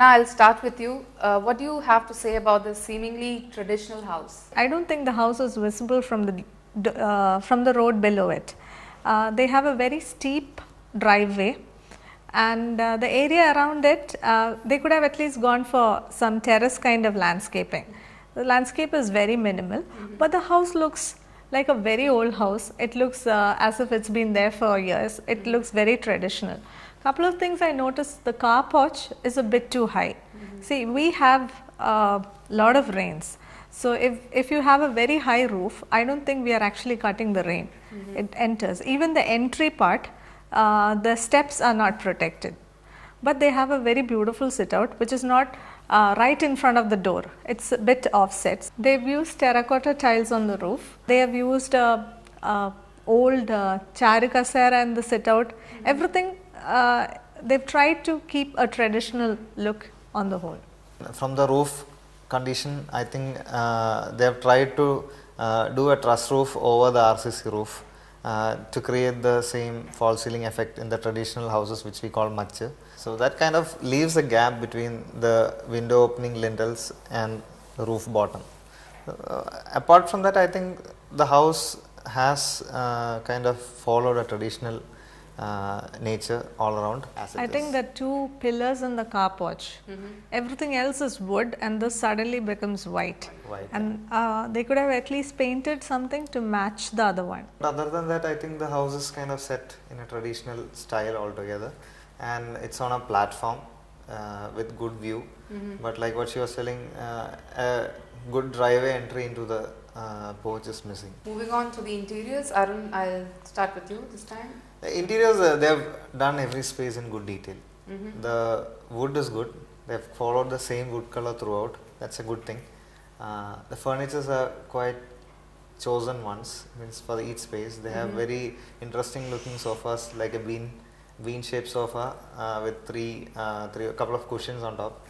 Anna, I'll start with you. What do you have to say about this seemingly traditional house? I don't think the house is visible from the road below it. They have a very steep driveway, and the area around it, they could have at least gone for some terrace kind of landscaping. The landscape is very minimal, but the house looks like a very old house. It looks as if it's been there for years. It looks very traditional. Couple of things I noticed: the car porch is a bit too high. See, we have a lot of rains. So if you have a very high roof, I don't think we are actually cutting the rain. It enters. Even the entry part, the steps are not protected. But they have a very beautiful sit out, which is not right in front of the door. It's a bit offset. They've used terracotta tiles on the roof. They have used old charikasera in the sit out. Everything, they've tried to keep a traditional look on the whole. From the roof condition, I think they have tried to do a truss roof over the RCC roof to create the same false ceiling effect in the traditional houses which we call matcha. So that kind of leaves a gap between the window opening lintels and the roof bottom. Apart from that, I think the house has kind of followed a traditional nature all around. I think the two pillars in the car porch, everything else is wood, and this suddenly becomes white. And they could have at least painted something to match the other one. Other than that, I think the house is kind of set in a traditional style altogether, and it's on a platform with good view. But like what she was telling, a good driveway entry into the porch is missing. Moving on to the interiors, Arun, I'll start with you this time. The interiors, they have done every space in good detail. The wood is good. They have followed the same wood color throughout. That's a good thing. The furnitures are quite chosen ones, means for each space. They have very interesting looking sofas, like a bean shaped sofa with a couple of cushions on top.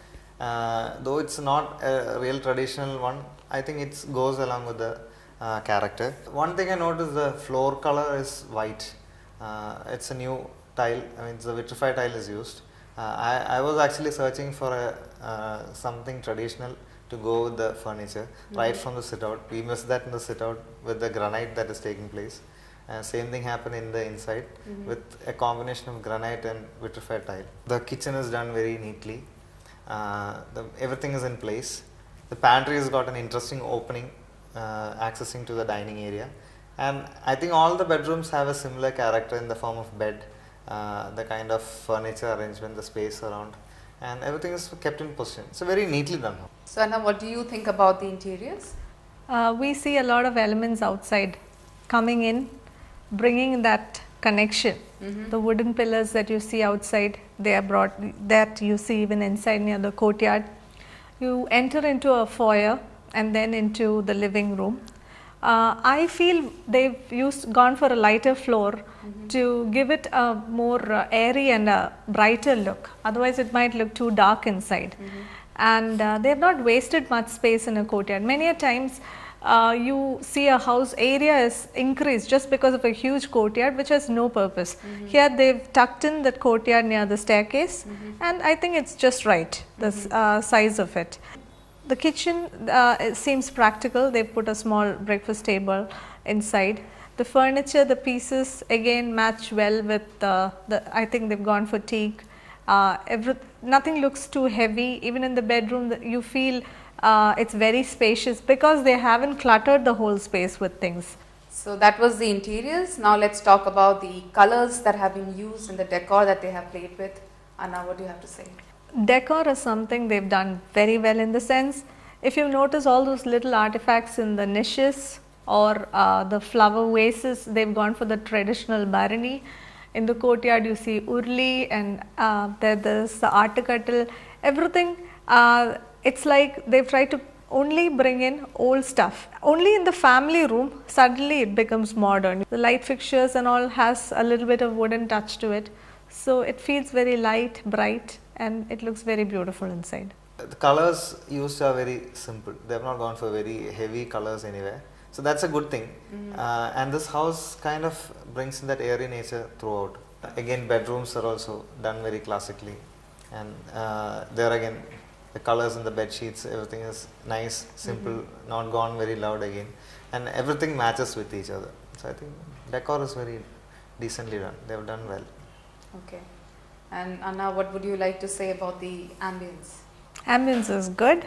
Though it's not a real traditional one, I think it goes along with the character. One thing I noticed, the floor color is white. It's a new tile. I mean, the vitrified tile is used. I was actually searching for something traditional to go with the furniture right from the sit out. We missed that in the sit out with the granite that is taking place. Same thing happened in the inside with a combination of granite and vitrified tile. The kitchen is done very neatly. Everything is in place. The pantry has got an interesting opening accessing to the dining area. And I think all the bedrooms have a similar character in the form of bed, the kind of furniture arrangement, the space around, and everything is kept in position. It's a very neatly done house. So Anna, what do you think about the interiors? We see a lot of elements outside coming in, bringing that connection. The wooden pillars that you see outside, they are brought, that you see even inside near the courtyard. You enter into a foyer and then into the living room. I feel they've gone for a lighter floor to give it a more airy and a brighter look. Otherwise, it might look too dark inside. And they have not wasted much space in a courtyard. Many a times, you see a house area is increased just because of a huge courtyard which has no purpose. Here they've tucked in that courtyard near the staircase, and I think it's just right, the size of it. The kitchen it seems practical. They've put a small breakfast table inside. The furniture, the pieces again match well with I think they've gone for teak. Nothing looks too heavy. Even in the bedroom, you feel it's very spacious because they haven't cluttered the whole space with things. So that was the interiors. Now let's talk about the colors that have been used and the decor that they have played with. Anna, what do you have to say? Decor is something they've done very well, in the sense, if you notice all those little artifacts in the niches or the flower vases, they've gone for the traditional barani. In the courtyard you see urli, and there's the artikattal, everything. It's like they've tried to only bring in old stuff. Only in the family room suddenly it becomes modern. The light fixtures and all has a little bit of wooden touch to it, so it feels very light, bright, and it looks very beautiful inside. The colors used are very simple. They have not gone for very heavy colors anywhere. So that's a good thing. And this house kind of brings in that airy nature throughout. Again, bedrooms are also done very classically. and there again the colors in the bed sheets, everything is nice, simple, not gone very loud again, and everything matches with each other. So I think decor is very decently done. They have done well. Okay. And Anna, what would you like to say about the ambience? Ambience is good.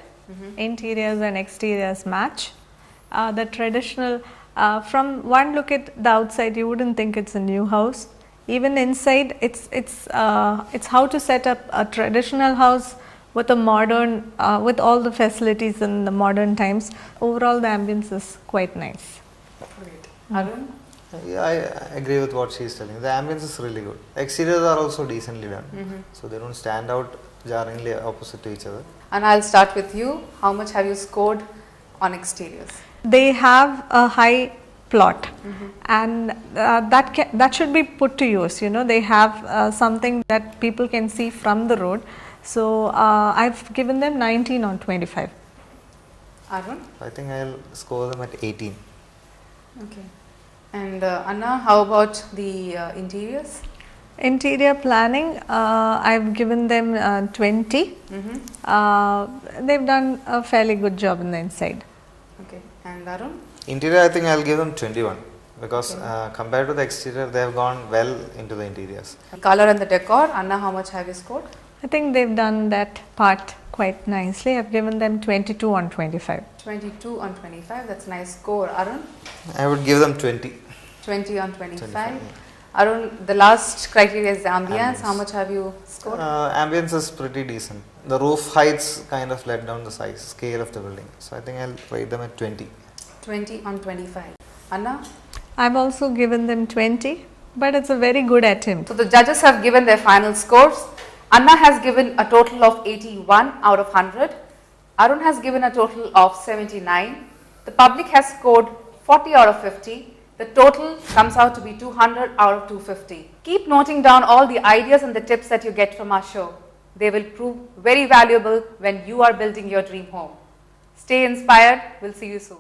Interiors and exteriors match. The traditional, from one look at the outside, you wouldn't think it's a new house. Even inside, it's how to set up a traditional house with a modern, with all the facilities in the modern times. Overall, the ambience is quite nice. Great. Arun? Yeah, I agree with what she is telling. The ambience is really good. Exteriors are also decently done, so they don't stand out jarringly opposite to each other. And I'll start with you. How much have you scored on exteriors? They have a high plot, and that should be put to use. You know, they have something that people can see from the road. So I've given them 19 on 25. Arun? I think I'll score them at 18. Okay. And Anna, how about the interiors? Interior planning, I've given them 20. They've done a fairly good job in the inside. Okay. And Arun? Interior, I think I'll give them 21 because compared to the exterior, they have gone well into the interiors. The color and the decor. Anna, how much have you scored? I think they've done that part quite nicely. I've given them 22 on 25. 22 on 25. That's a nice score. Arun? I would give them 20. 20 on 25. Yeah. Arun, the last criteria is the ambience. How much have you scored? Ambience is pretty decent. The roof heights kind of let down the size, scale of the building. So I think I'll rate them at 20. 20 on 25. Anna? I've also given them 20, but it's a very good attempt. So the judges have given their final scores. Anna has given a total of 81 out of 100. Arun has given a total of 79. The public has scored 40 out of 50. The total comes out to be 200 out of 250. Keep noting down all the ideas and the tips that you get from our show. They will prove very valuable when you are building your dream home. Stay inspired. We'll see you soon.